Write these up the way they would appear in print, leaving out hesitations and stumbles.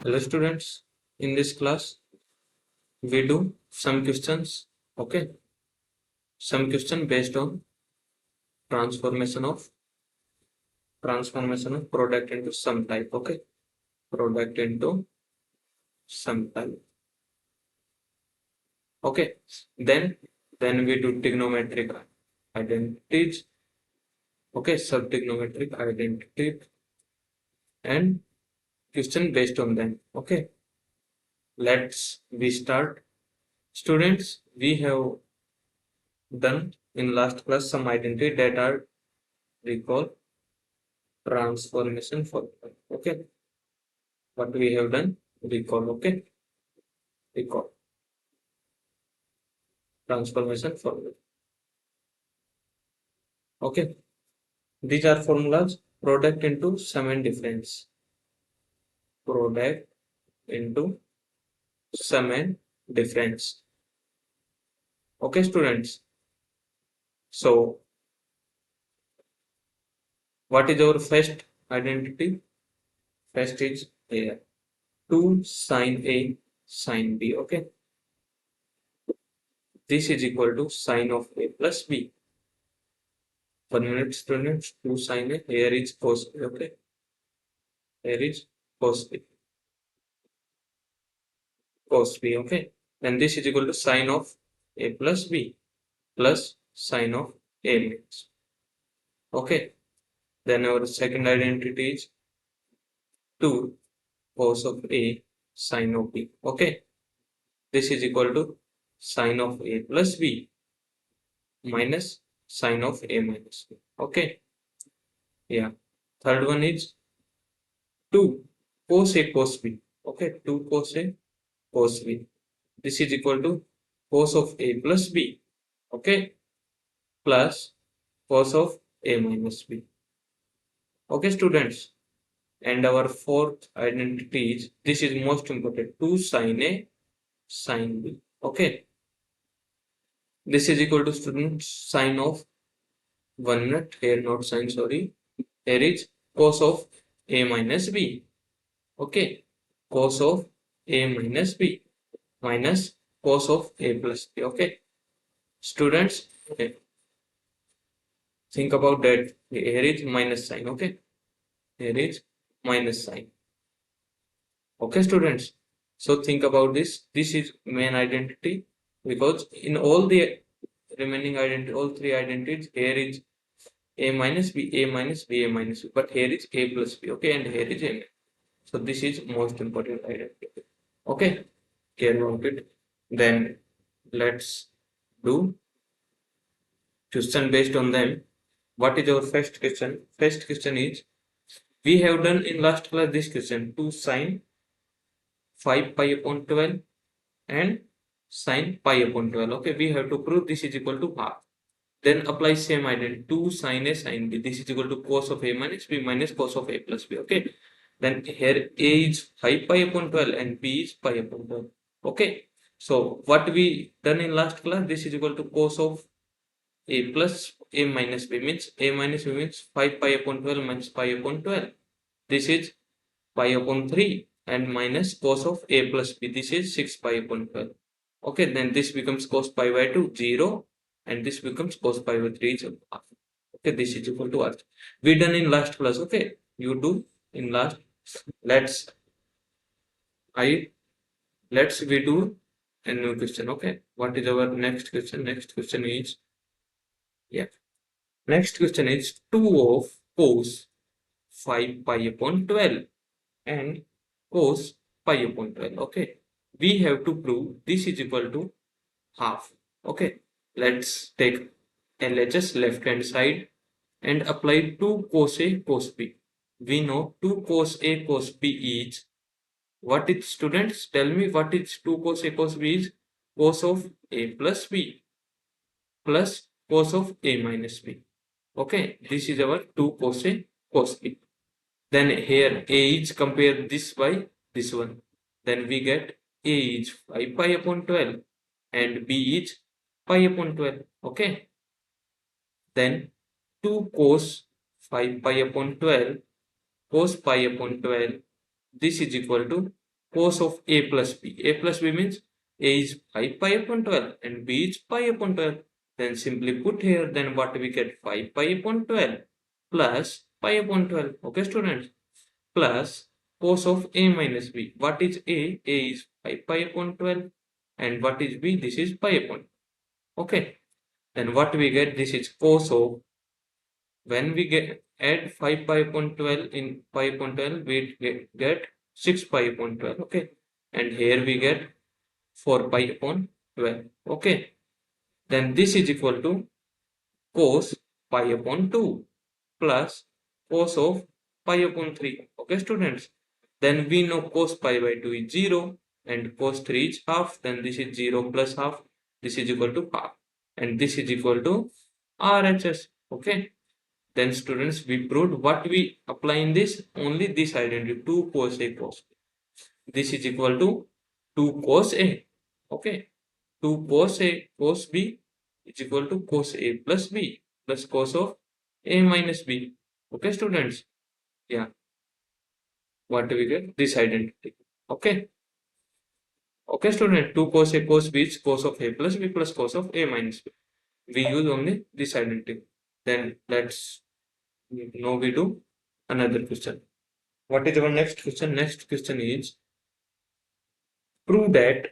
Hello students, in this class we do some questions, okay? Some question based on transformation of product into sum type, okay? Product into sum type, okay? Then we do trigonometric identities, okay? Subtrigonometric identity and question based on them, okay? Let's we start. Students, we have done in last class some identity that are recall transformation formula. Okay, what we have done, recall. Okay, recall transformation formula. Okay, these are formulas: product into sum and difference, product into sum and difference. Okay, students, so what is our first identity? First is here 2 sine A sine B. Okay, this is equal to sine of A plus B. 1 minute, students. 2 sine A, here is cos A. Okay, here is cos A, cos B. Okay, and this is equal to sine of A plus B plus sine of A minus. Okay, then our second identity is 2 cos of A sine of B. Okay, this is equal to sine of A plus B minus sine of A minus B. Okay, yeah. Third one is 2 cos A cos B. Okay, 2 cos A cos B. This is equal to cos of A plus B. Okay, plus cos of A minus B. Okay, students. And our fourth identity is, this is most important, 2 sine A sine B. Okay, this is equal to, students, sine of 1 minute, here not sine, sorry, here is cos of A minus B. Okay, cos of A minus B minus cos of A plus B. Okay, students, okay, think about that. Here is minus sign. Okay, here is minus sign. Okay, students, so think about this. This is main identity, because in all the remaining identity, all three identities, here is A minus B, A minus B, A minus B, but here is A plus B. Okay, and here is A. So this is most important identity. Okay, care about it. Then let's do question based on them. What is our first question? First question is, we have done in last class this question, 2 sine 5 pi upon 12 and sine pi upon 12. Okay, we have to prove this is equal to half. Then apply same identity, 2 sine A sine B. This is equal to cos of A minus B minus cos of A plus B. Okay, then here A is 5 pi upon 12 and B is pi upon 12. Okay, so what we done in last class, this is equal to cos of A plus A minus B, means A minus B means 5 pi upon 12 minus pi upon 12. This is pi upon 3 and minus cos of A plus B. This is 6 pi upon 12. Okay, then this becomes cos pi by 2, 0, and this becomes cos pi by 3 is half. Okay, this is equal to half. We done in last class. Okay, you do in last. Let's we do a new question. Okay, what is our next question? Next question is, yeah. Next question is 2 of cos 5 pi upon 12 and cos pi upon 12. Okay, we have to prove this is equal to half. Okay, let's take LHS left hand side and apply 2 cos A cos B. We know 2 cos A cos B is, what is, students, tell me what is 2 cos A cos B is? Cos of A plus B plus cos of A minus B. Okay, this is our 2 cos A cos B. Then here A is, compare this by this one. Then we get A is 5 pi upon 12 and B is pi upon 12. Okay. Then 2 cos 5 pi upon 12 cos pi upon 12. This is equal to cos of a plus b. A plus b means a is pi upon 12 and b is pi upon 12. Then simply put here, then what we get, 5 pi upon 12 plus pi upon 12. Okay, students, plus cos of a minus b. What is a? A is pi upon 12 and what is b? This is pi upon. Okay, then what we get, this is cos of, when we get add 5 pi upon 12 in pi upon 12, we get 6 pi upon 12. Okay, and here we get 4 pi upon 12. Okay, then this is equal to cos pi upon 2 plus cos of pi upon 3. Okay, students, then we know cos pi by 2 is 0 and cos 3 is half. Then this is 0 plus half. This is equal to half and this is equal to RHS. Okay, then students, we proved what we apply in this, only this identity, 2 cos a cos b. This is equal to 2 cos a. Okay, 2 cos a cos b is equal to cos a plus b plus cos of a minus b. Okay, students, yeah, what do we get? This identity. Okay, okay, student, 2 cos a cos b is cos of a plus b plus cos of a minus b. We use only this identity. Then let's now we do another question. What is our next question? Next question is prove that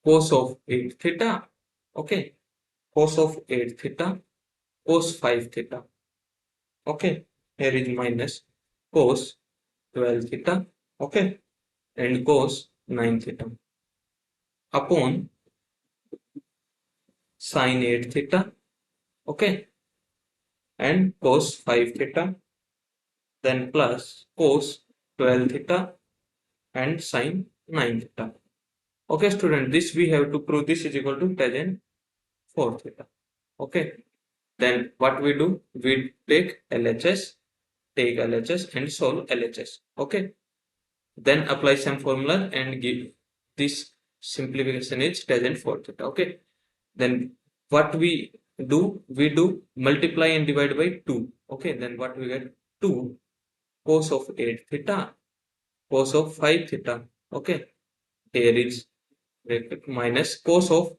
cos of 8 theta. Okay, cos of 8 theta, cos 5 theta. Okay, here is minus cos 12 theta. Okay, and cos 9 theta upon sin 8 theta. Okay, and cos 5 theta, then plus cos 12 theta and sin 9 theta. Okay, student, this we have to prove, this is equal to tan 4 theta. Okay, then what we do, we take LHS, and solve LHS. Okay, then apply some formula and give this simplification is tan 4 theta. Okay, then what we do, multiply and divide by 2. Okay, then what we get, 2 cos of 8 theta, cos of 5 theta. Okay, here is minus cos of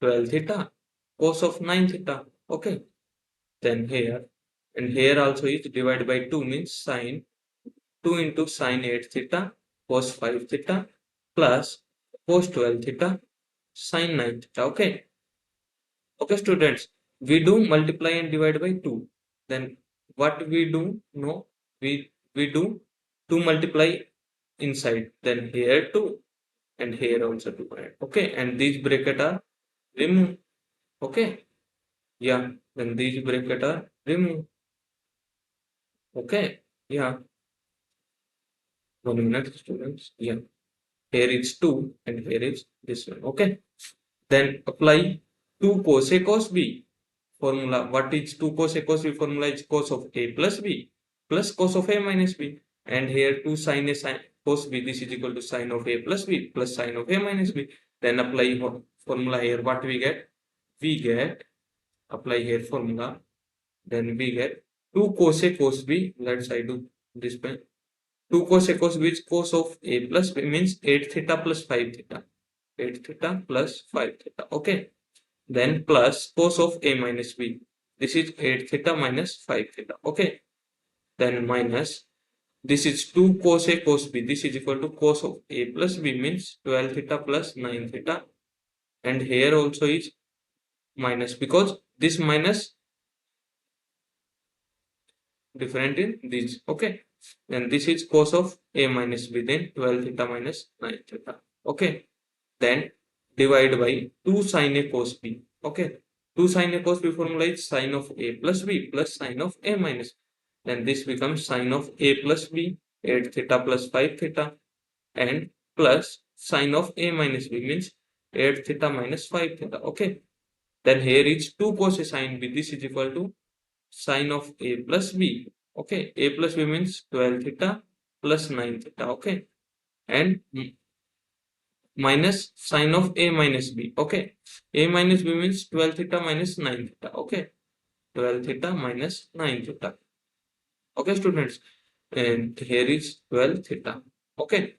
12 theta, cos of 9 theta. Okay, then here and here also is divided by 2 means sin 2 into sin 8 theta cos 5 theta plus cos 12 theta sin 9 theta. Okay, okay, students, we do multiply and divide by 2. Then what we do, no, we do 2 multiply inside, then here 2 and here also 2. Okay, and these bracket are removed. Okay, yeah, then these bracket are removed. Okay, yeah, 1 minute, students. Yeah, here is 2 and here is this one. Okay, then apply 2 cos a cos b formula. What is 2 cos a cos b formula? Is cos of a plus b plus cos of a minus b, and here 2 sin a sin cos b, this is equal to sin of a plus b plus sin of a minus b. Then apply formula here. What we get, apply here formula, then we get 2 cos a cos b. Let's I do this by 2 cos a cos b is cos of a plus b means 8 theta plus 5 theta. 8 theta plus 5 theta. Okay, then plus cos of a minus b. This is 8 theta minus 5 theta. Okay, then minus this is 2 cos a cos b. This is equal to cos of a plus b means 12 theta plus 9 theta, and here also is minus because this minus different in these. Okay, then this is cos of a minus b, then 12 theta minus 9 theta. Okay, then divide by 2 sin a cos b. Okay, 2 sin a cos b formula is sin of a plus b plus sin of a minus. Then this becomes sin of a plus b, 8 theta plus 5 theta, and plus sin of a minus b means 8 theta minus 5 theta. Okay, then here is 2 cos a sin b. This is equal to sin of a plus b. Okay, a plus b means 12 theta plus 9 theta. Okay, and minus sin of a minus b. Okay, a minus b means 12 theta minus 9 theta. Okay, 12 theta minus 9 theta. Okay, students, and here is 12 theta. Okay.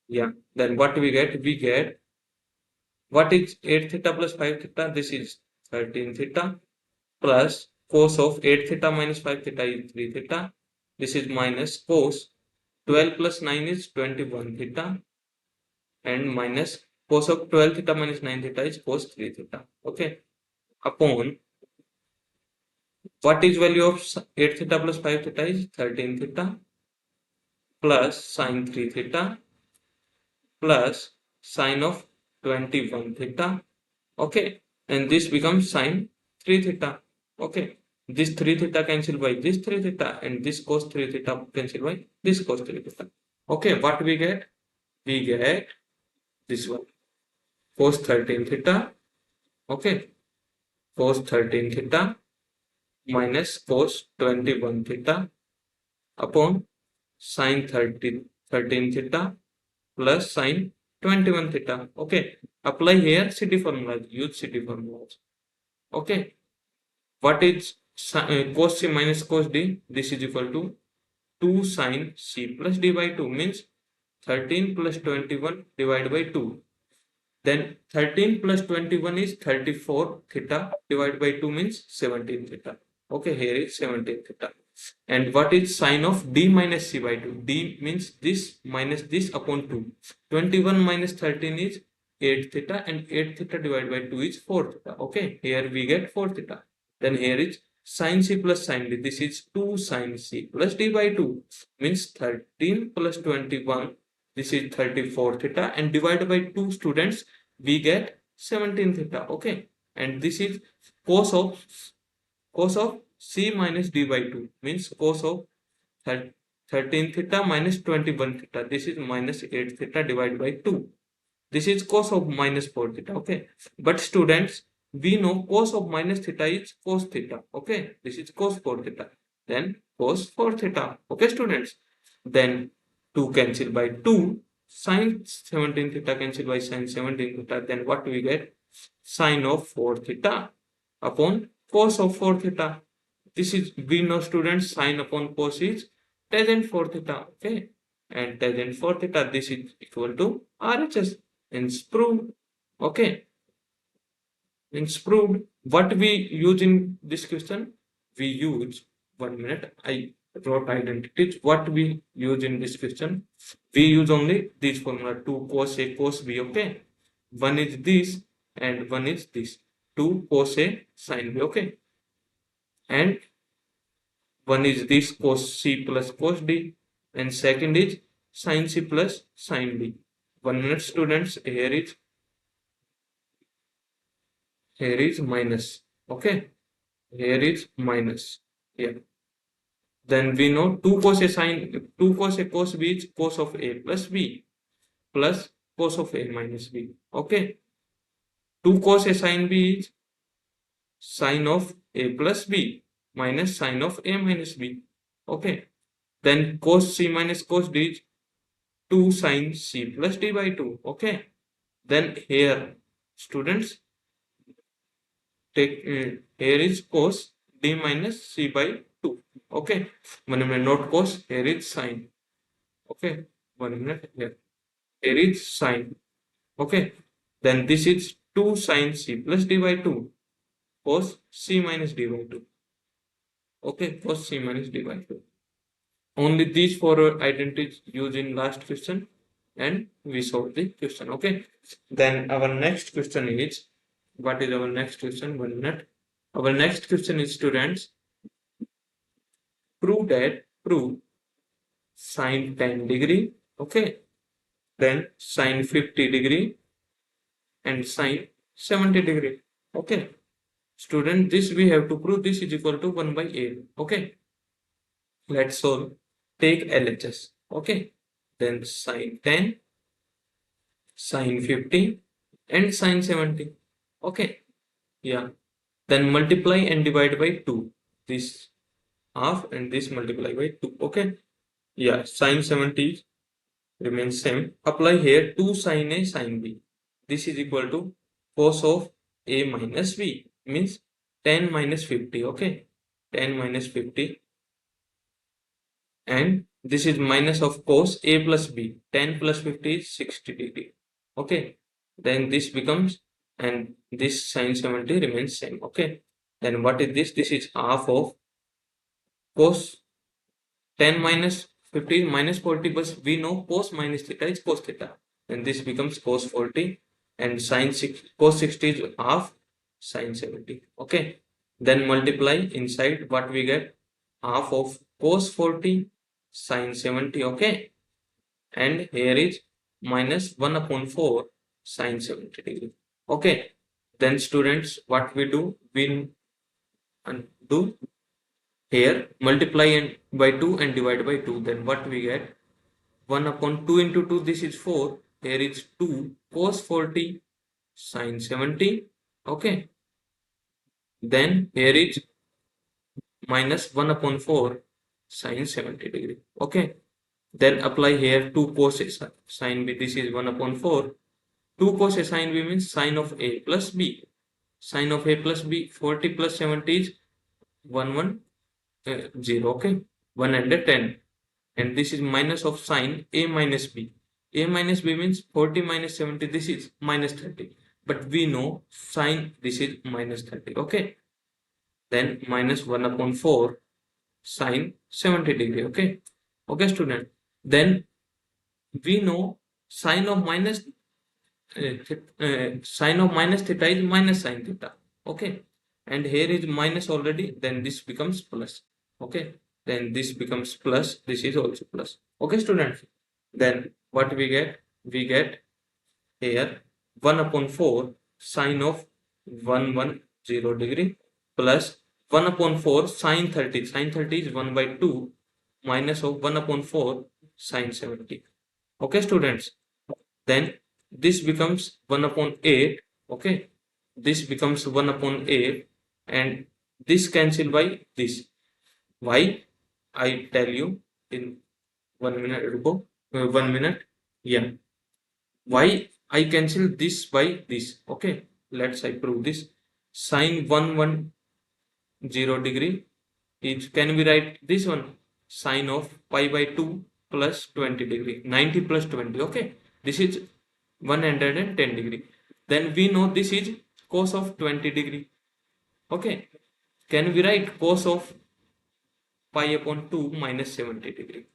Yeah. Then what we get? We get what is 8 theta plus 5 theta? This is 13 theta plus cos of 8 theta minus 5 theta is 3 theta. This is minus cos 12 plus 9 is 21 theta and minus cos of 12 theta minus 9 theta is cos 3 theta. Okay. Upon what is value of 8 theta plus 5 theta is 13 theta plus sine 3 theta plus sine of 21 theta. Okay. And this becomes sine 3 theta. Okay. This 3 theta cancel by this 3 theta and this cos 3 theta cancel by this cos 3 theta. Okay. What we get? We get this one. Cos 13 theta. Okay. Cos 13 theta minus cos 21 theta upon sine 13 theta plus sine 21 theta. Okay. Apply here CT formulas. Use CT formulas. Okay. What is cos C minus cos D? This is equal to 2 sine C plus D by 2 means 13 plus 21 divided by 2. Then 13 plus 21 is 34 theta divided by 2 means 17 theta. Okay, here is 17 theta. And what is sine of D minus C by 2? D means this minus this upon 2. 21 minus 13 is 8 theta and 8 theta divided by 2 is 4 theta. Okay, here we get 4 theta. Then here is sine C plus sine D. This is 2 sine C plus D by 2 means 13 plus 21. This is 34 theta and divided by 2 students we get 17 theta. Okay, and this is cos of C minus D by 2 means cos of 13 theta minus 21 theta. This is minus 8 theta divided by 2. This is cos of minus 4 theta. Okay. But students, we know cos of minus theta is cos theta. Okay. This is cos 4 theta. Then cos 4 theta. Okay, students. Then 2 cancel by 2. Sine 17 theta cancel by sine 17 theta. Then what we get? Sine of 4 theta upon cos of 4 theta. This is, we know students, sine upon cos is tangent 4 theta. Okay. And tangent 4 theta, this is equal to RHS. It's proved. Okay. It's proved. What we use in this question? We use, 1 minute, I wrote identities. What we use in this question? We use only this formula, 2 cos A cos B. Okay. One is this and one is this. 2 cos A sin B. Okay. And one is this cos C plus cos D. And second is sin C plus sin D. 1 minute, students. Here is minus. Okay. Here is minus. Yeah. Then we know 2 cos A cos B is cos of A plus B plus cos of A minus B. Okay. 2 cos A sin B is sin of A plus B minus sin of A minus B. Okay. Then cos C minus cos D is 2 sin C plus D by 2. Okay. Then here, students, take here is cos D minus C by 2. Okay. 1 minute, not cos, here is sin. Okay. 1 minute, here. Here is sin. Okay. Then this is 2 sin C plus D by 2. Cos C minus D by 2. Okay. Cos C minus D by 2. Only these four identities used in last question and we solve the question. Okay. Then our next question is, what is our next question? 1 minute. Our next question is, students, prove sine 10 degree. Okay. Then sine 50 degree and sine 70 degree. Okay. Student, this we have to prove. This is equal to 1 by A. Okay. Let's solve. Take LHS. Okay. Then sine 10, sine 50 and sine 70. Okay. Yeah. Then multiply and divide by 2. This half and this multiply by 2. Okay. Yeah. Sine 70 remains same. Apply here 2 sine A sine B. This is equal to cos of A minus B. Means 10 minus 50. Okay. 10 minus 50 and this is minus of cos A plus B. 10 plus 50 is 60 degree. Okay. Then this becomes, and this sin 70 remains same. Okay. Then what is this? This is half of cos 10 minus 50 minus 40, but we know cos minus theta is cos theta. And this becomes cos 40, and sin 6, cos 60 is half sin 70. Okay. Then multiply inside, what we get? Half of cos 40 sin 70. Okay. And here is minus 1 upon 4 sin 70 degree. Okay. Then students, what we do? We do here multiply and by 2 and divide by 2. Then what we get? 1 upon 2 into 2, this is 4. Here is 2 cos 40 sin 70. Okay. Then here is minus 1 upon 4 sin 70 degree. Okay. Then apply here 2 cos sin B. This is 1 upon 4. 2 cos sin B means sin of A plus B. Sin of A plus B, 40 plus 70 is 110. Okay. 110. And this is minus of sin A minus B. A minus B means 40 minus 70. This is minus 30. But we know sin this is minus 30. Okay. Then minus 1 upon 4 sin 70 degree. Okay. Okay, student. Then we know sine of minus sine of minus theta is minus sine theta. Okay. And here is minus already. Then this becomes plus. Okay. Then this becomes plus. This is also plus. Okay, students. Then what we get? We get here 1 upon 4 sine of 110 degree plus 1 upon 4 sine 30. Sine 30 is 1 by 2 minus of 1 upon 4 sine 70. Okay, students. Then this becomes 1 upon 8. Okay. This becomes 1 upon 8, and this cancel by this. Why? I tell you in 1 minute ago. 1 minute. Yeah. Why I cancel this by this? Okay. Let's I prove this. Sine 110 degree is, can we write this one? Sine of pi by 2 plus 20 degree. 90 plus 20. Okay. This is 110 degree. Then we know this is cos of 20 degree. Okay. Can we write cos of pi upon 2 minus 70 degree?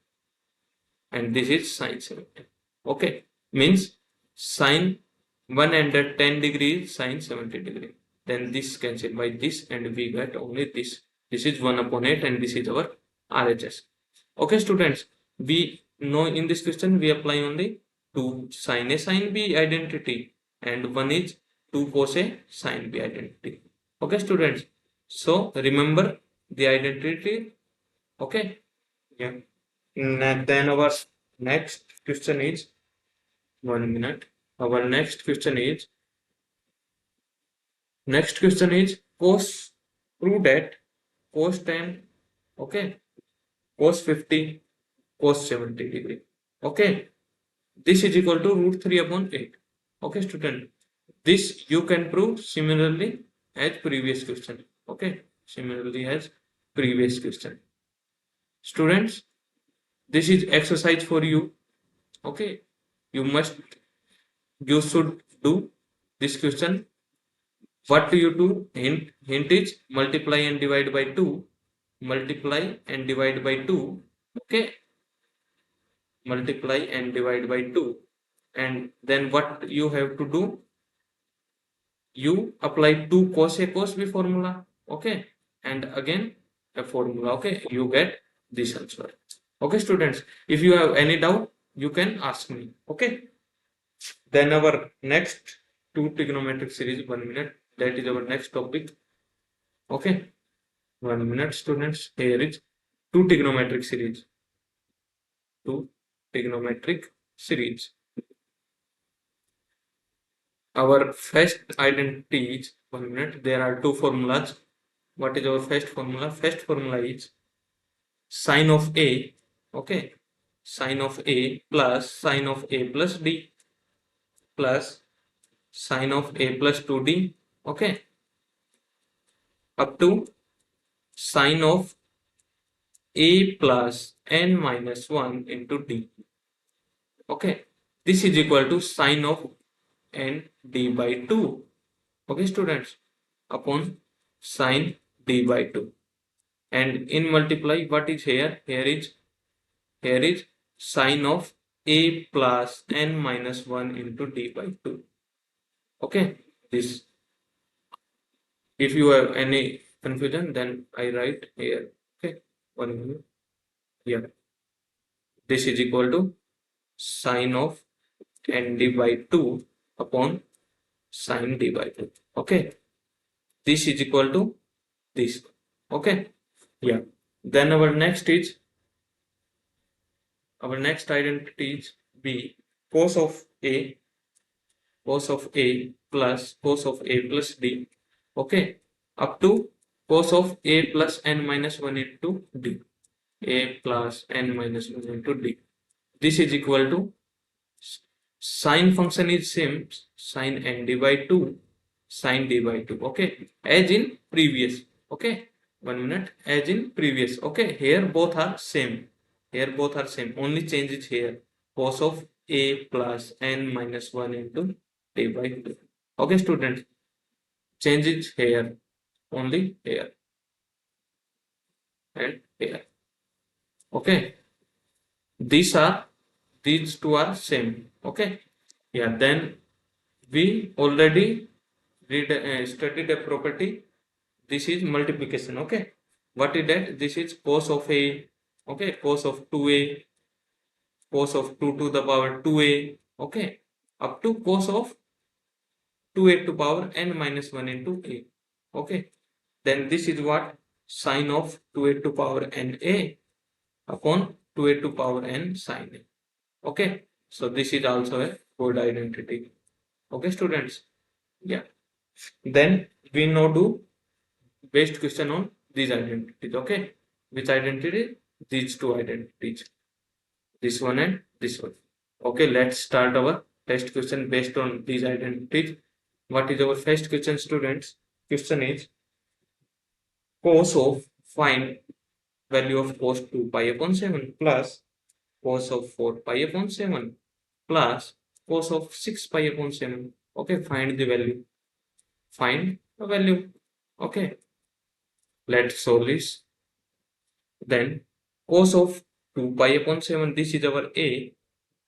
And this is sine 70. Okay. Means sine 110 degree sine 70 degree. Then this cancel by this, and we get only this. This is 1 upon 8, and this is our RHS. Okay, students. We know in this question we apply only 2 sin A sin B identity, and 1 is 2 cos A sin B identity. Okay, students. So remember the identity. Okay. Yeah. Then our next question is 1 minute. Our next question is cos, prove that cos 10, okay, cos 50, cos 70 degree. Okay. This is equal to root 3 upon 8. Okay, student. This you can prove similarly as previous question. Okay. Similarly as previous question. Students, this is exercise for you. Okay. You should do this question. What do you do? Hint is multiply and divide by 2. Multiply and divide by 2. Okay. Multiply and divide by 2. And then what you have to do? You apply 2 cos A cos B formula. Okay. And again a formula. Okay. You get this answer. Okay, students. If you have any doubt, you can ask me. Okay. Then our next 2 trigonometric series, 1 minute. That is our next topic. Okay. 1 minute, students. Here is 2 trigonometric series. 2 trigonometric series. Our first identity is 1 minute. There are 2 formulas. What is our first formula? First formula is sine of A. Okay. Sine of A plus sine of A plus D plus sine of A plus 2D. Okay. Up to sine of a plus n minus 1 into d. Okay, this is equal to sine of n d by 2. Okay, students, upon sine d by 2. And in multiply, what is here? Here is sine of a plus n minus 1 into d by 2. Okay, this. If you have any confusion, then I write here. Okay, 1 minute. Yeah, this is equal to sine of n d by 2 upon sine d by 2. Okay, this is equal to this. Okay, yeah. Then our next identity is b, cos of a plus cos of a plus d. Okay, up to cos of a plus n minus 1 into d. A plus n minus 1 into d. This is equal to sine function is same, sine n d by 2, sine d by 2. Okay, as in previous. Okay, 1 minute, as in previous. Okay, here both are same. Here both are same. Only change is here. Cos of a plus n minus 1 into d by 2. Okay, students, change it here. Only here and here. Okay, these two are same. Okay, yeah. Then we already studied a property. This is multiplication. Okay, what is that? This is cos of a. Okay, cos of 2a, cos of 2 to the power 2a. Okay, up to cos of 2a to power n minus 1 into a. Okay, then this is what? Sine of 2a to power n a upon 2a to power n sine a. Okay, so this is also a good identity. Okay, students. Yeah. Then we now do based question on these identities. Okay, which identity? These two identities, this one and this one. Okay, let's start our test question based on these identities. What is our first question, students? Question is cos of, find value of cos 2 pi upon 7 plus cos of 4 pi upon 7 plus cos of 6 pi upon 7. Okay, find the value. Find the value. Okay, let's solve this. Then cos of 2 pi upon 7, this is our a,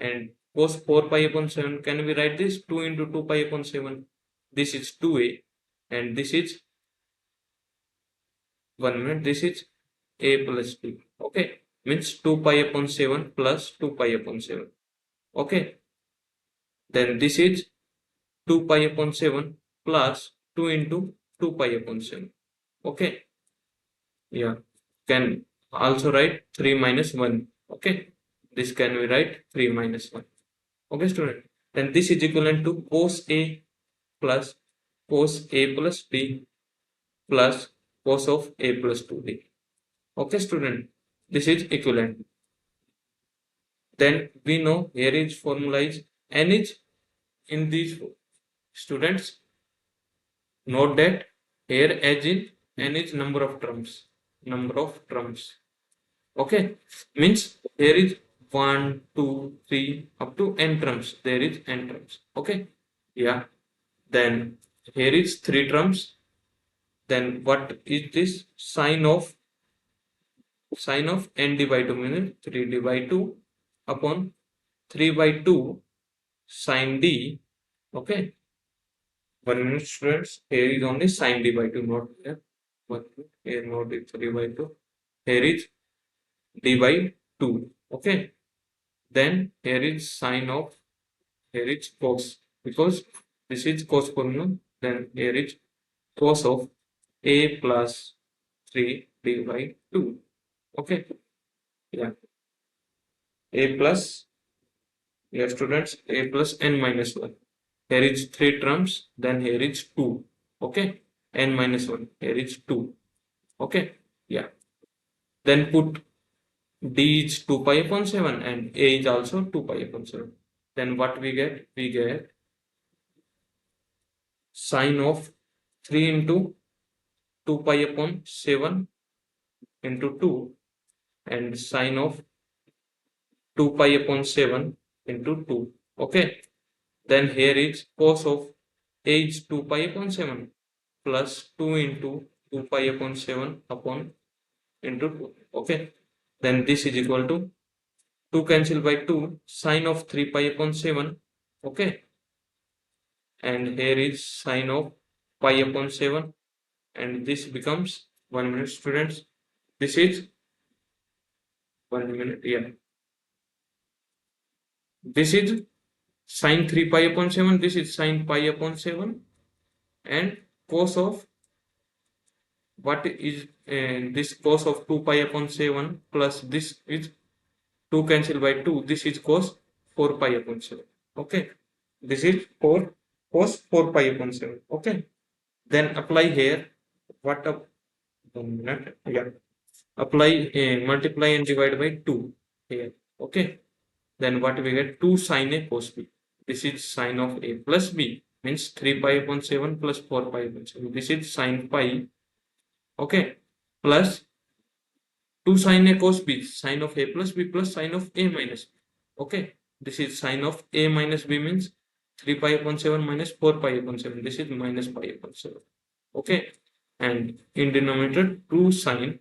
and cos 4 pi upon 7, can we write this? 2 into 2 pi upon 7. This is 2a, and this is 1 minute. This is a plus b. Okay, means 2 pi upon 7 plus 2 pi upon 7. Okay, then this is 2 pi upon 7 plus 2 into 2 pi upon 7. Okay, yeah, can also write 3 minus 1. Okay, this can we write 3 minus 1. Okay, student, then this is equivalent to cos a plus cos a plus b plus cos of a plus 2b. Okay, student, this is equivalent. Then we know here is formula is n is in these students. Note that here as in n is number of terms. Number of terms. Okay, means here is 1, 2, 3 up to n terms. There is n terms. Okay, yeah. Then here is 3 terms. Then what is this? Sine of n divided 2 means 3 divided 2 upon 3 by 2 sine d. Okay, 1 minute, students. Here is only sine d by 2, not here. 1 minute. Here not 3 by 2. Here is d by 2. Okay, then here is sine of, here is cos, because this is cos formula. Then here is cos of a plus 3 d by 2. Okay, yeah. A plus, yeah, students, a plus n minus 1. Here is 3 terms, then here is 2. Okay, n minus 1, here is 2. Okay, yeah. Then put d is 2 pi upon 7 and a is also 2 pi upon 7. Then what we get? We get sine of 3 into 2 pi upon 7 into 2 and sine of 2 pi upon 7 into 2. Okay. Then here is cos of a is 2 pi upon 7 plus 2 into 2 pi upon 7 upon into 2. Okay. Then this is equal to 2 cancel by 2 sine of 3 pi upon 7. Okay. And here is sine of pi upon 7, and this becomes 1 minute, students. This is 1 minute. Yeah. This is sine 3 pi upon 7. This is sine pi upon 7, and cos of what is this cos of 2 pi upon 7 plus this is 2 cancel by 2. This is cos 4 pi upon 7. Okay. This is 4 cos 4 pi upon 7. Okay. Then apply here what up 1 minute. Yeah. Apply multiply and divide by 2 here. Okay. Then what we get? 2 sine a cos b. This is sine of a plus b, means 3 pi upon 7 plus 4 pi upon 7. This is sine pi. Okay. Plus 2 sine a cos b, sine of a plus b plus sine of a minus b. Okay. This is sine of a minus b, means 3 pi upon 7 minus 4 pi upon 7. This is minus pi upon 7. Okay. And in denominator 2 sine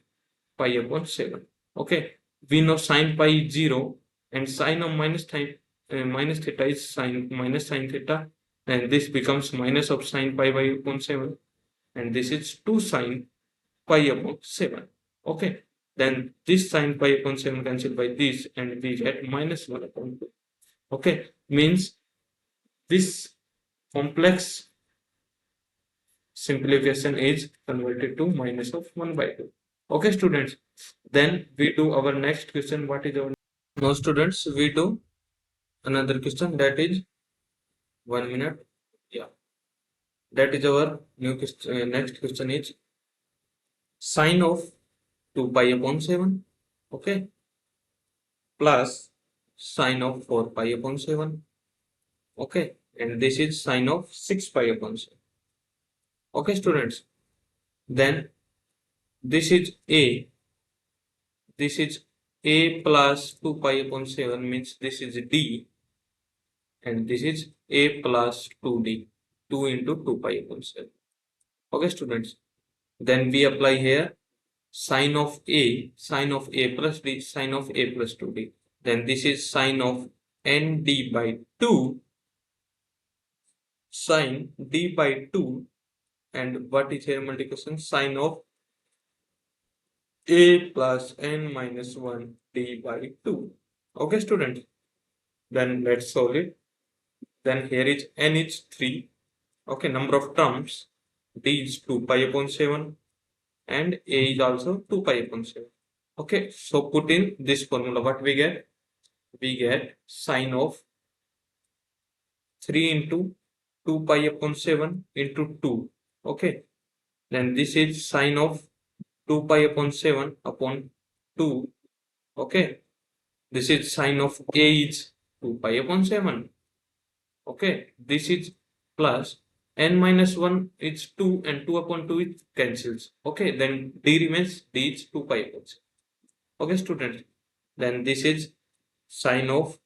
pi upon 7. Okay. We know sine pi is 0 and sine of minus theta is sine minus sine theta, and this becomes minus of sine pi by upon 7, and this is 2 sine pi upon 7. Okay. Then this sine pi upon 7 cancelled by this, and we get minus 1 upon 2. Okay. Means this complex simplification is converted to minus of 1 by 2. Okay, students. Then we do our next question. What is our now, students? We do another question, that is 1 minute. Yeah, that is our new question. Next question is sine of 2 pi upon 7. Okay, plus sine of 4 pi upon 7. Okay, and this is sine of 6 pi upon 7. Okay, students. Then this is a. This is a plus 2 pi upon 7, means this is d, and this is a plus 2d, 2 into 2 pi upon 7. Okay, students. Then we apply here sine of a plus d, sine of a plus 2d. Then this is sine of nd by 2, sine d by 2, and what is here multiplication? Sine of a plus n minus 1 d by 2. Okay, students. Then let's solve it. Then here is n is 3. Okay, number of terms. D is 2 pi upon 7 and a is also 2 pi upon 7. Okay, so put in this formula. What we get? We get sine of 3 into 2 pi upon 7 into 2. Okay, then this is sine of 2 pi upon 7 upon 2. Okay, this is sine of a is 2 pi upon 7. Okay, this is plus n minus 1 is 2 and 2 upon 2 it cancels. Okay, then d remains, d is 2 pi upon 7. Okay, students. Then this is sine of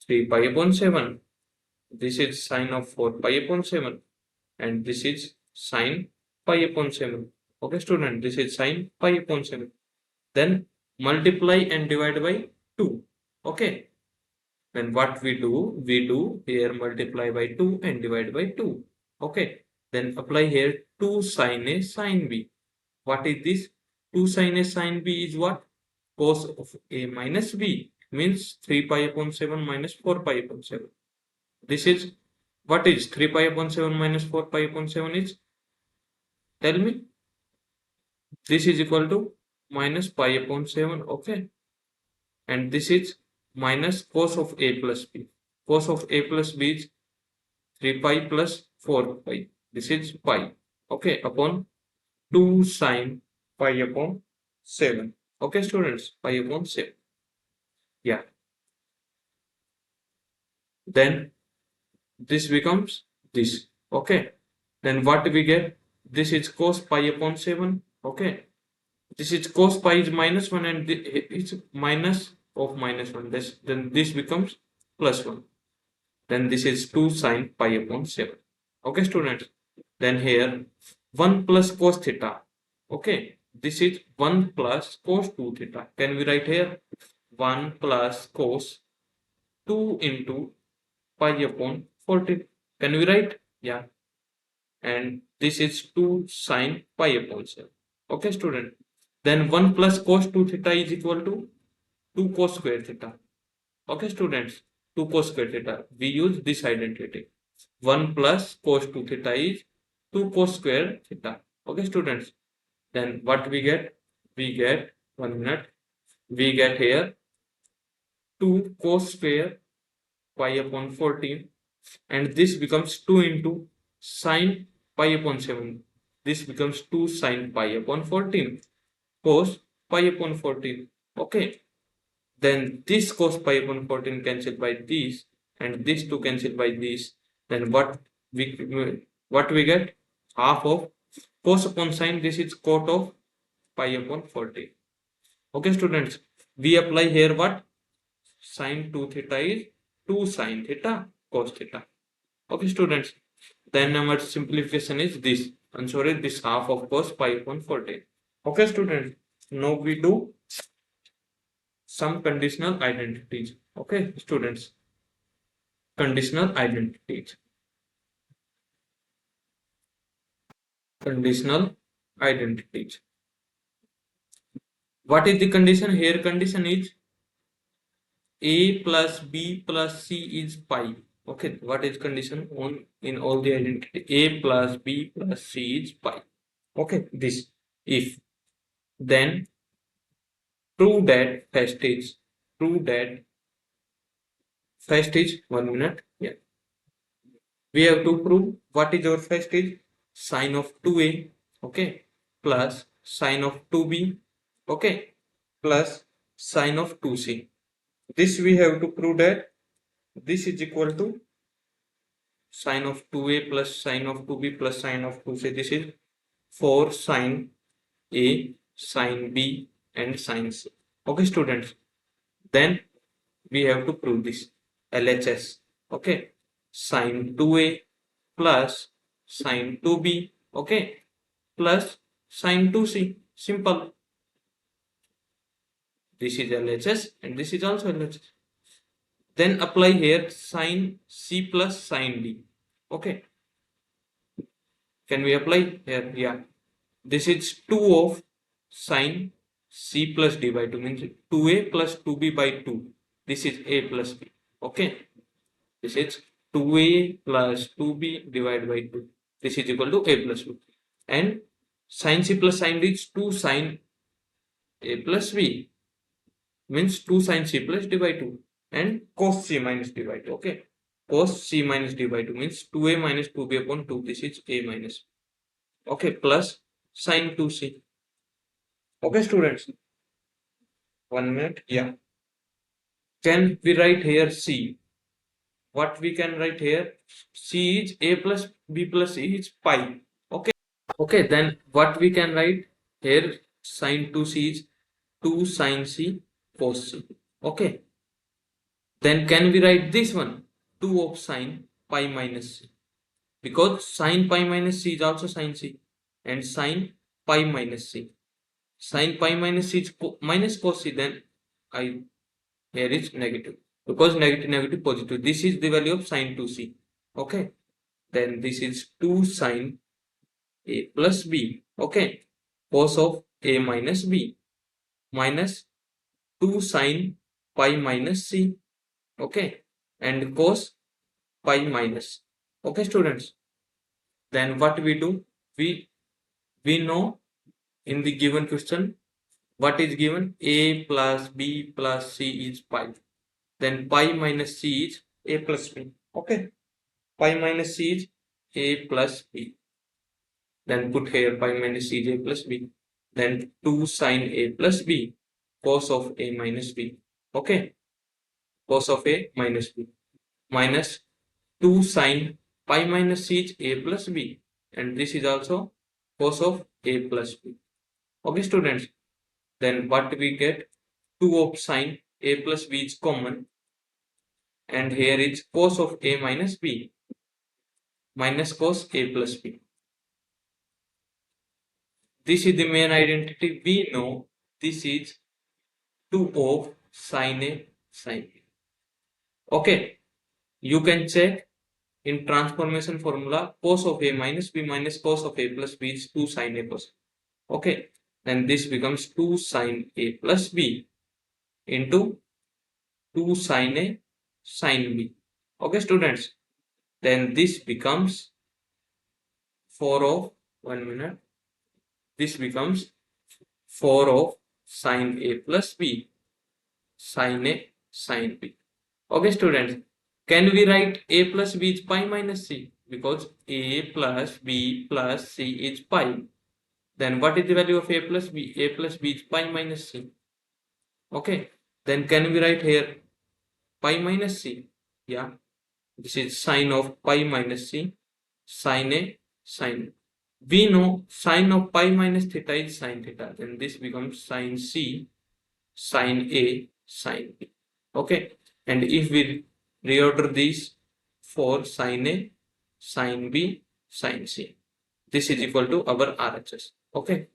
3 pi upon 7. This is sine of 4 pi upon 7. And this is sine pi upon 7. Okay, student. This is sine pi upon 7. Then multiply and divide by 2. Okay. Then what we do here multiply by 2 and divide by 2. Okay. Then apply here 2 sine A sine B. What is this? 2 sine A sine B is what? Cos of A minus B, means 3 pi upon 7 minus 4 pi upon 7. This is what is 3 pi upon 7 minus 4 pi upon 7 is? Tell me. This is equal to minus pi upon 7. Okay. And this is minus cos of A plus B. Cos of A plus B is 3 pi plus 4 pi. This is pi. Okay. Upon 2 sine pi upon 7. Okay, students. Pi upon 7. Yeah. Then this becomes this. Okay. Then what we get? This is cos pi upon 7. Okay. This is cos pi is -1 and it's minus of -1. Then this becomes +1. Then this is 2 sine pi upon 7. Okay, students. Then here 1 plus cos theta. Okay, this is 1 plus cos 2 theta. Can we write here 1 plus cos 2 into pi upon 14? Can we write? Yeah. And this is 2 sine pi upon 7. Okay, student. Then 1 plus cos 2 theta is equal to 2 cos square theta. Okay, students. 2 cos square theta. We use this identity. 1 plus cos 2 theta is 2 cos square theta. Okay, students. Then what we get? We get, 1 minute. We get here 2 cos square pi upon 14, and this becomes 2 into sine pi upon 7. This becomes 2 sine pi upon 14 cos pi upon 14. Okay, then this cos pi upon 14 cancelled by this, and this 2 cancelled by this. Then we get? Half of cos upon sine. This is cot of pi upon 14. Okay, students, we apply here what? Sine 2 theta is 2 sine theta cos theta. Okay, students, then our simplification is this. I'm sorry, this half of cos pi upon 14. Okay, students, now we do some conditional identities. Okay, students, conditional identities. Conditional identities. What is the condition here? Condition is a plus b plus c is pi. Okay, what is condition on in all the identity? A plus b plus c is pi. Okay, this if then prove that first is 1 minute. Yeah, we have to prove what is our first is sine of 2a. Okay, plus sine of 2b. Okay, plus sine of 2c. This we have to prove that this is equal to sine of 2a plus sine of 2b plus sine of 2c. This is 4 sine a, sine b, and sine c. Okay, students. Then we have to prove this LHS. Okay, sine 2a plus sine 2b. Okay, plus sine 2c. Simple. This is LHS and this is also LHS. Then apply here sine c plus sine d. Okay, can we apply here? Yeah. This is 2 of sine c plus d by 2, means 2a plus 2b by 2. This is a plus b. Okay. This is 2a plus 2b divided by 2. This is equal to a plus b. And sine c plus sine d is 2 sine a plus b. Means 2 sine c plus d by 2. And cos c minus d by 2. Okay. Cos c minus d by 2 means 2a minus 2b upon 2. This is a minus b. Okay. Plus sine 2c. Okay, students. 1 minute. Yeah. Can we write here c? What we can write here? C is a plus b plus c is pi. Okay. Okay. Then what we can write here? Sine 2c is 2 sine c cos c. Okay. Then can we write this one? 2 of sine pi minus c. Because sine pi minus c is also sine c. And sine pi minus c. Sine pi minus c is minus cos c. Then here is negative. Because negative, negative, positive. This is the value of sine 2c. Okay. Then this is 2 sine a plus b. Okay. Cos of a minus b. Minus 2 sine pi minus c. Okay. And cos pi minus. Okay, students. Then what we do? We know in the given question what is given? A plus b plus c is pi. Then pi minus c is a plus b. Okay. Pi minus c is a plus b. Then put here pi minus c is a plus b. Then 2 sine a plus b cos of a minus b. Okay. Cos of a minus b. Minus 2 sine pi minus c is a plus b. And this is also cos of a plus b. Okay, students. then what we get, 2 of sine a plus b is common, and here is cos of a minus b, minus cos a plus b. This is the main identity. We know this is 2 of sine a sine b. Okay, you can check in transformation formula, cos of a minus b minus cos of a plus b is 2 sine a plus. Okay, then this becomes 2 sine a plus b into 2 sine a sine b. Okay, students, then this becomes 4 of 1 minute. This becomes 4 of sine a plus b sine a sine b. Okay, students, can we write a plus b is pi minus c? Because a plus b plus c is pi. Then what is the value of a plus b? A plus b is pi minus c. Okay, then can we write here pi minus c? Yeah, this is sine of pi minus c sine a sine. We know sine of pi minus theta is sine theta. Then this becomes sine c sine a sine b. Okay, and if we reorder these for sine a sine b sine c, this is equal to our RHS. Okay,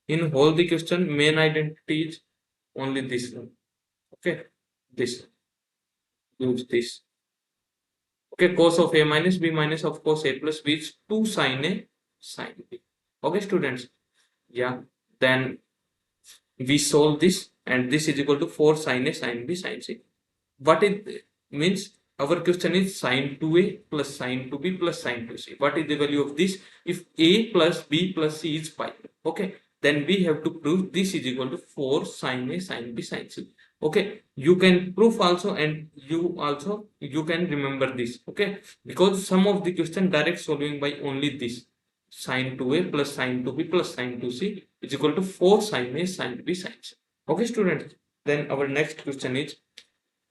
in whole the question main identity is only this one. Okay, this, use this. Okay, cos of a minus b minus of cos a plus b is 2 sine a sine b. Okay, students, yeah, then we solve this, and this is equal to 4 sine a sine b sine c. What it means, our question is sine 2a plus sine 2b plus sine 2c. What is the value of this? If a plus b plus c is pi, okay, then we have to prove this is equal to 4 sine a sine b sine c. Okay, you can prove also, and you can remember this. Okay, because some of the question direct solving by only this, sine 2a plus sine 2b plus sine 2c is equal to 4 sine a sine b sine c. Okay, students, then our next question is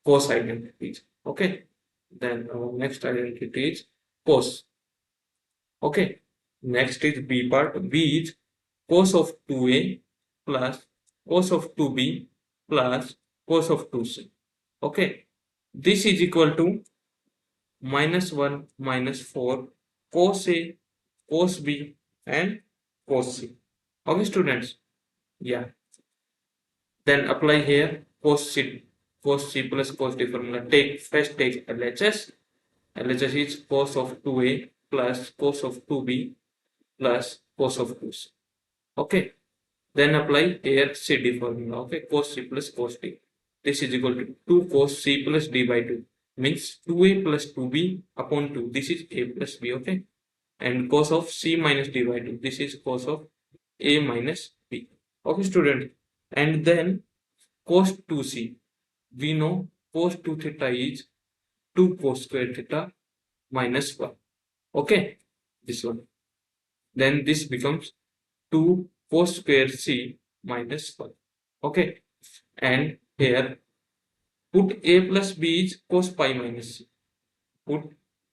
cos identities. Okay, then our next identity is cos. Okay, next is b part. B is cos of 2a plus cos of 2b plus cos of 2c. Okay, this is equal to minus 1 minus 4 cos a cos b and cos c. Okay, students, yeah, then apply here cos c plus cos d formula. First take LHS. LHS is cos of 2a plus cos of 2b plus cos of 2c. Okay, then apply here CD formula. Okay, cos c plus cos d. This is equal to 2 cos c plus d by 2, means 2a plus 2b upon 2. This is a plus b. Okay, and cos of c minus d by 2. This is cos of a minus b. Okay, student, and then cos 2c. We know cos 2 theta is 2 cos square theta minus 1. Okay, this one. Then this becomes 2 cos square c minus 1. Okay, and here put a plus b is cos pi minus c. Put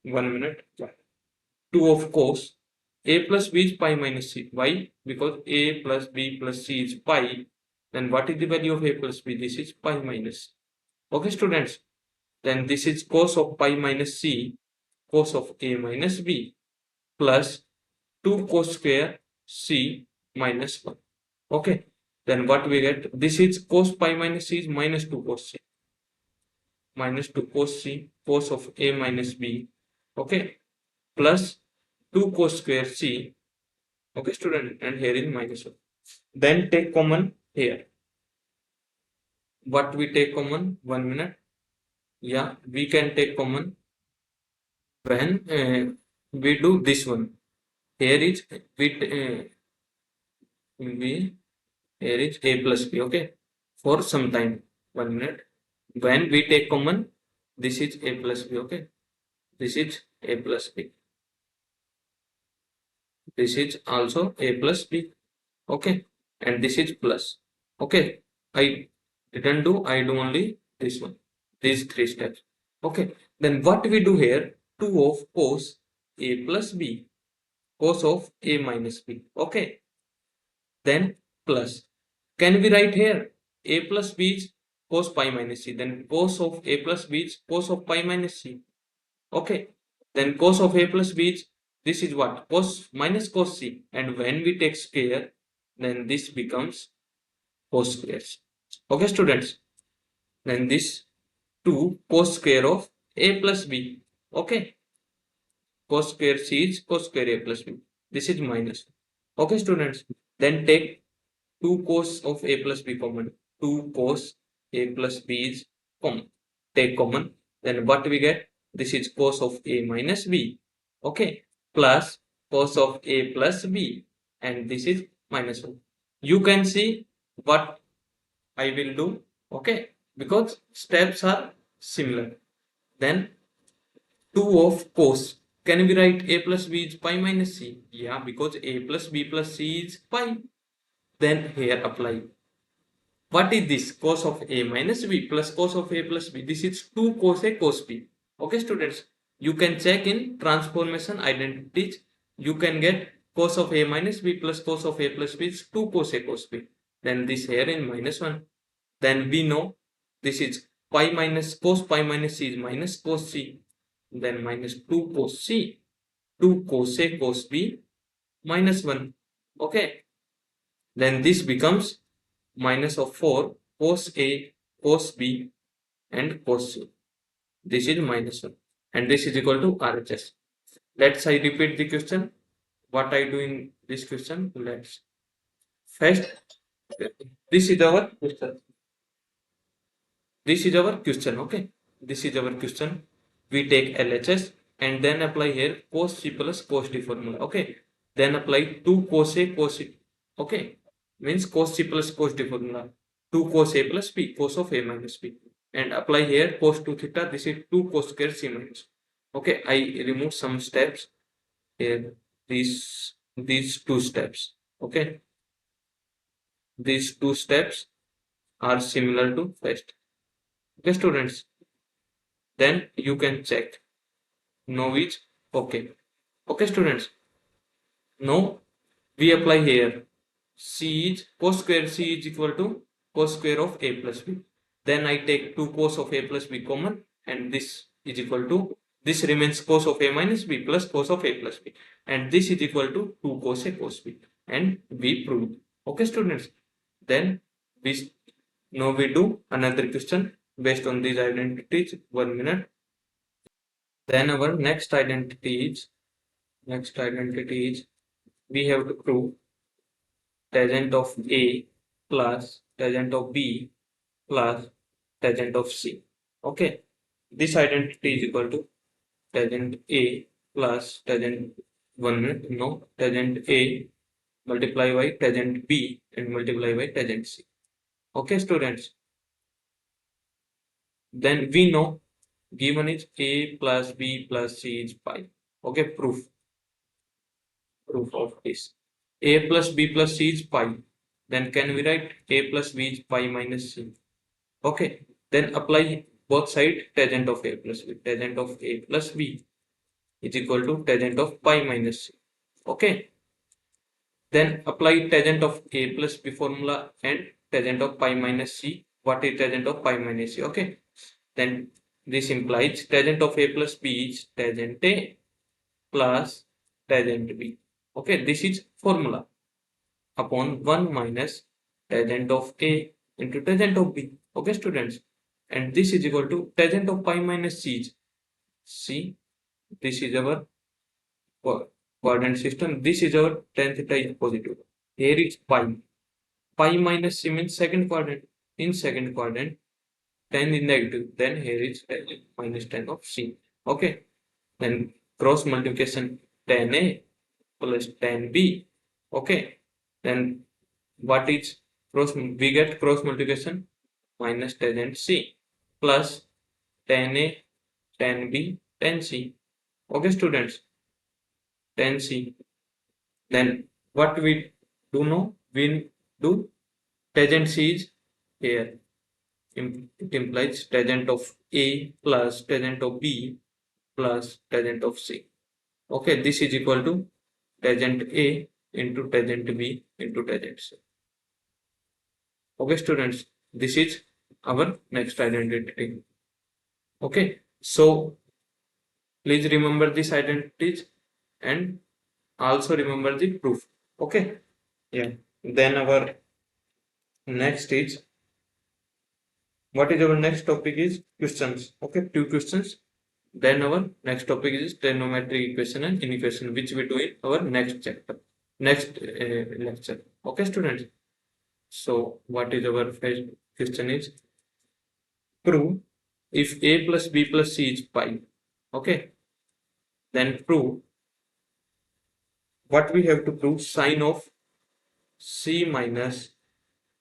1 minute. 2 of cos a plus b is pi minus c. Why? Because a plus b plus c is pi. Then what is the value of a plus b? This is pi minus c. Okay, students, then this is cos of pi minus c cos of a minus b plus 2 cos square c minus 1. Okay, then what we get? This is cos pi minus c is minus 2 cos c, minus 2 cos c cos of a minus b. Okay, plus 2 cos square c. Okay, student, and here is minus 1. Then take common here. What we take common? 1 minute. Yeah, we can take common when we do this one. Here is we here is a plus b. Okay, for some time. 1 minute. When we take common, this is a plus b. Okay, this is a plus b. This is also a plus b. Okay, and this is plus. Okay, I didn't do. I do only this one. These 3 steps. Okay, then what we do here? 2 of cos a plus b, cos of a minus b. Okay, then plus Can we write here a plus b is cos pi minus c? Then cos of a plus b is cos of pi minus c. Okay. Then cos of a plus b is, this is what? Cos minus cos c. And when we take square, then this becomes cos squares. Okay, students. Then this 2 cos square of a plus b. Okay. Cos square c is cos square a plus b. This is minus. Okay, students. Then take 2 cos of a plus b common. 2 cos a plus b is common. Take common. Then what we get? This is cos of a minus b. Okay. Plus cos of a plus b. And this is minus 1. You can see what I will do. Okay. Because steps are similar. Then 2 of cos. Can we write a plus b is pi minus c? Yeah, because a plus b plus c is pi. Then here apply. What is this? Cos of a minus b plus cos of a plus b. This is 2 cos a cos b. Okay, students. You can check in transformation identities. You can get cos of a minus b plus cos of a plus b is 2 cos a cos b. Then this here in minus 1. Then we know this is pi minus cos pi minus c is minus cos c. Then minus 2 cos c. 2 cos a cos b minus 1. Okay. Then this becomes minus of 4 cos a cos b and cos c. This is minus 1 and this is equal to RHS. Let's I repeat the question. What I do in this question? Let's first, this is our question. This is our question. Okay, this is our question. We take LHS and then apply here cos c plus cos d formula. Okay, then apply 2 cos a cos c. Okay, means cos c plus cos d formula. 2 cos a plus b, cos of a minus b, and apply here cos 2 theta. This is 2 cos square c minus. Okay, I remove some steps here. These two steps. Okay, these two steps are similar to first. Okay, students. Then you can check. No is okay. Okay, students. Now we apply here. C is cos square c is equal to cos square of a plus b. Then I take 2 cos of a plus b common and this is equal to, this remains cos of a minus b plus cos of a plus b, and this is equal to 2 cos a cos b, and we prove. Okay, students. Then we now we do another question based on these identities. 1 minute. Then our next identity is we have to prove tangent of A plus tangent of B plus tangent of C. Okay, this identity is equal to tangent A plus tangent tangent A multiply by tangent B and multiply by tangent C. Okay, students. Then we know given is A plus B plus C is pi. Okay, proof of this. A plus B plus C is pi. Then can we write A plus B is pi minus C? Okay. Then apply both sides tangent of A plus B. Tangent of A plus B is equal to tangent of pi minus C. Okay. Then apply tangent of A plus B formula and tangent of pi minus C. What is tangent of pi minus C? Okay. Then this implies tangent of A plus B is tangent A plus tangent B. Okay, this is formula upon 1 minus tangent of A into tangent of B. Okay, students. And this is equal to tangent of pi minus C. C. This is our coordinate system. This is our tan theta is positive. Here is pi. Pi minus C means second quadrant. In second quadrant, tan is negative. Then here is minus tan of C. Okay. Then cross multiplication tan A plus tan B. Okay. Then what is cross? We get cross multiplication minus tangent C plus tan A, tan B, tan C. Okay, students, tan C. Then what we do know? We do tangent C is here. It implies tangent of A plus tangent of B plus tangent of C. Okay, this is equal to tangent A into tangent B into tangent C. Okay, students, this is our next identity. Okay, so please remember these identities and also remember the proof. Okay, yeah. Then our next is, what is our next topic is questions. Okay, two questions. Then our next topic is trigonometric equation and inequation, which we do in our next chapter, next lecture. Okay, students. So what is our first question is, prove if a plus b plus c is pi. Okay, then prove, what we have to prove, sine of c minus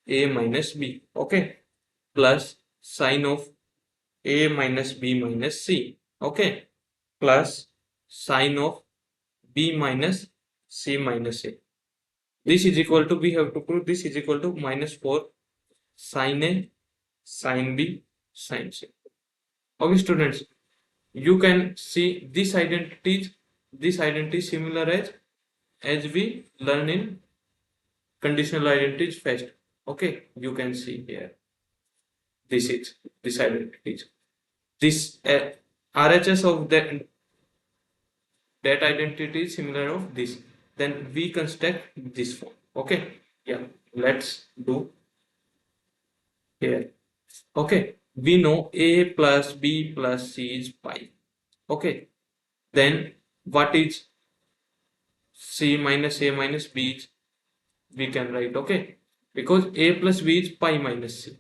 a minus b. Okay, plus sine of a minus b minus c. Okay, plus sine of b minus c minus a. This is equal to, we have to prove this is equal to minus 4 sine a, sine b, sine c. Okay, students, you can see this identity similar as we learn in conditional identities first. Okay, you can see here, this is this identity. This RHS of that identity is similar of this. Then we construct this form. Okay, yeah, let's do here. Okay, we know a plus b plus c is pi. Okay, then what is c minus a minus b is, we can write. Okay, because a plus b is pi minus c.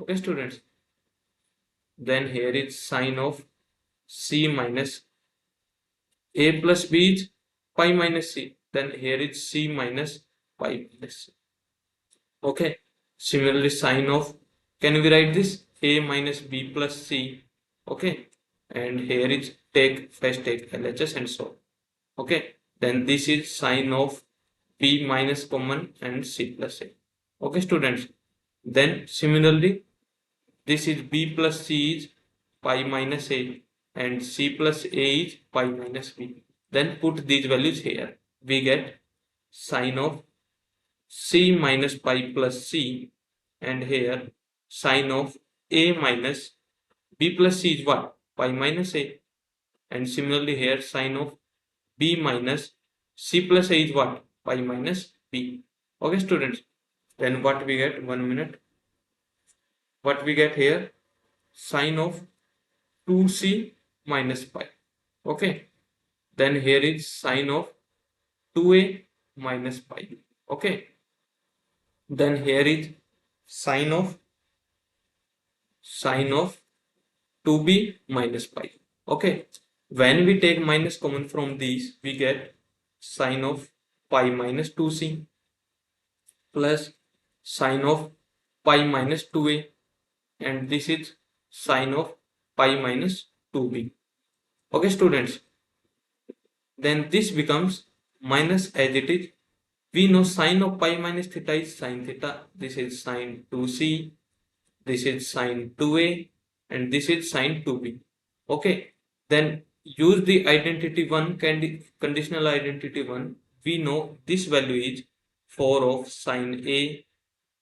Okay, students, then here is sine of c minus a plus b is pi minus c, then here is c minus pi minus c. Okay, similarly sine of, can we write this, a minus b plus c. Okay, and here is first take LHS and so. Okay, then this is sine of b minus common and c plus a. Okay, students, then similarly this is b plus c is pi minus a and c plus a is pi minus b. Then put these values here. We get sine of c minus pi plus c, and here sine of a minus b plus c is what? Pi minus a. And similarly here sine of b minus c plus a is what? Pi minus b. Okay, students. Then what we get? 1 minute. What we get here? Sine of 2c minus pi. Okay. Then here is sine of 2a minus pi. Okay. Then here is sine of 2b minus pi. Okay. When we take minus common from these, we get sine of pi minus 2c plus sine of pi minus 2a, and this is sine of pi minus 2b. Okay, students. Then this becomes minus as it is. We know sine of pi minus theta is sine theta. This is sine 2c. This is sine 2a. And this is sine 2b. Okay. Then use the identity 1, conditional identity 1. We know this value is 4 of sine a,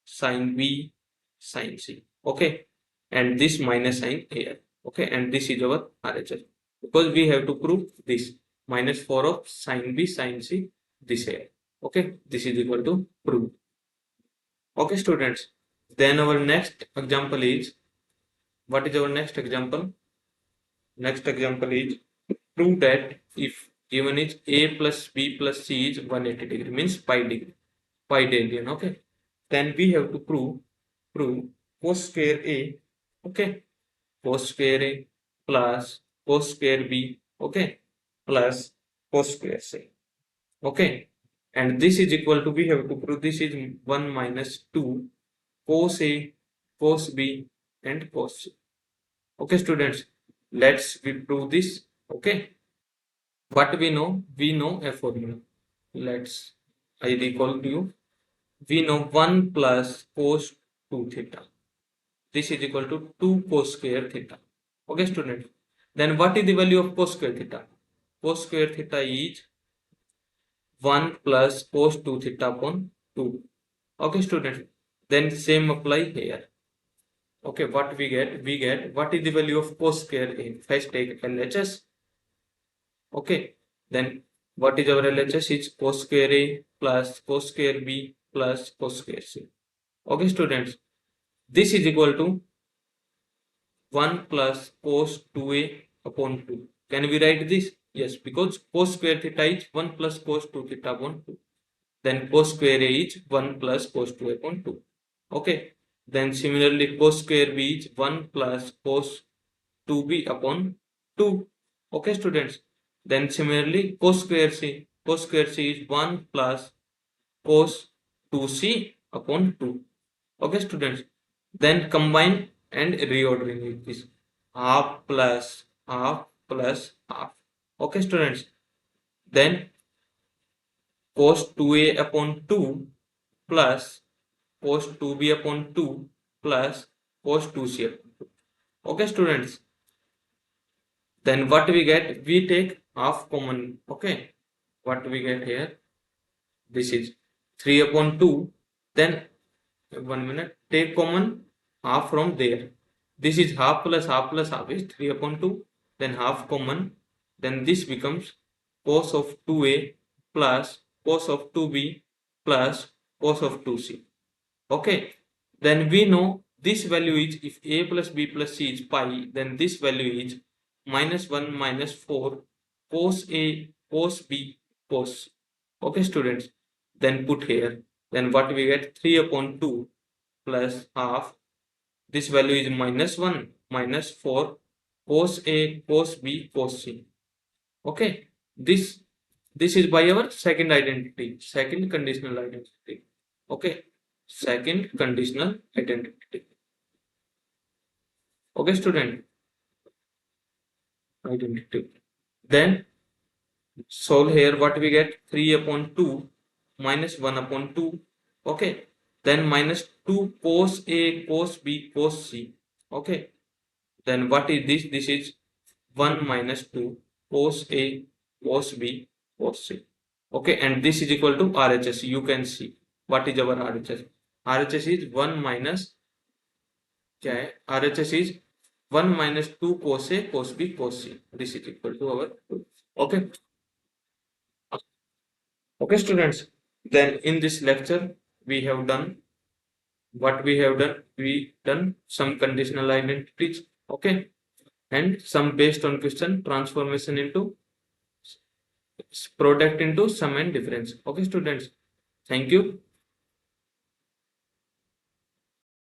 sine b, sine c. Okay. And this minus sine a. Okay. And this is our RHS. Because we have to prove this. Minus 4 of sine b, sine c, this here. Okay, this is equal to prove. Okay, students. Then our next example is, what is our next example? Next example is, prove that if given is a plus b plus c is 180 degree, means pi degree, pi radian. Okay, then we have to prove cos square a. Okay, cos square a plus cos square b. Okay, plus cos square c. Okay, and this is equal to, we have to prove this is 1 minus 2 cos a, cos b, and cos c. Okay, students, let's we prove this. Okay, what we know? We know a formula. Let's, I recall to you. We know 1 plus cos 2 theta. This is equal to 2 cos square theta. Okay, students. Then what is the value of cos square theta? Cos square theta is 1 plus cos 2 theta upon 2. Okay, students. Then same apply here. Okay, what we get? We get what is the value of cos square A? First take LHS. Okay, then what is our LHS? Is cos square A plus cos square B plus cos square C. Okay, students, this is equal to 1 plus cos 2A upon 2. Can we write this? Yes, because cos square theta is 1 plus cos 2 theta upon 2. Then cos square A is 1 plus cos 2 upon 2. Okay, then similarly cos square B is 1 plus cos 2B upon 2. Okay, students. Then similarly cos square C. Cos square C is 1 plus cos 2C upon 2. Okay, students. Then combine and reordering with this. Half plus half plus half. Okay, students. Then cos 2A upon 2 plus cos 2B upon 2 plus cos 2C upon 2. Okay, students. Then what we get? We take half common. Okay. What we get here? This is 3 upon 2. Then 1 minute. Take common half from there. This is half plus half plus half is 3 upon 2. Then half common. Then this becomes cos of 2A plus cos of 2B plus cos of 2C. Okay. Then we know this value is, if A plus B plus C is pi, then this value is minus 1 minus 4 cos A cos B cos C. Okay, students. Then put here. Then what we get? 3 upon 2 plus half. This value is minus 1 minus 4 cos A cos B cos C. Okay. This is by our second identity, second conditional identity. Okay. Second conditional identity. Okay, student. Identity. Then solve here. What we get? 3 upon 2 minus 1 upon 2. Okay. Then minus 2 cos A cos B cos C. Okay. Then what is this? This is 1 minus 2 cos A cos B cos C. Okay. And this is equal to RHS. You can see what is our RHS. RHS is 1 minus, क्या है? RHS is 1 minus 2 cos A cos B cos C. This is equal to our, okay. Okay, students. Then in this lecture we have done what we have done. We done some conditional identities. Okay, and some based on question transformation into product into sum and difference. Okay, students. Thank you.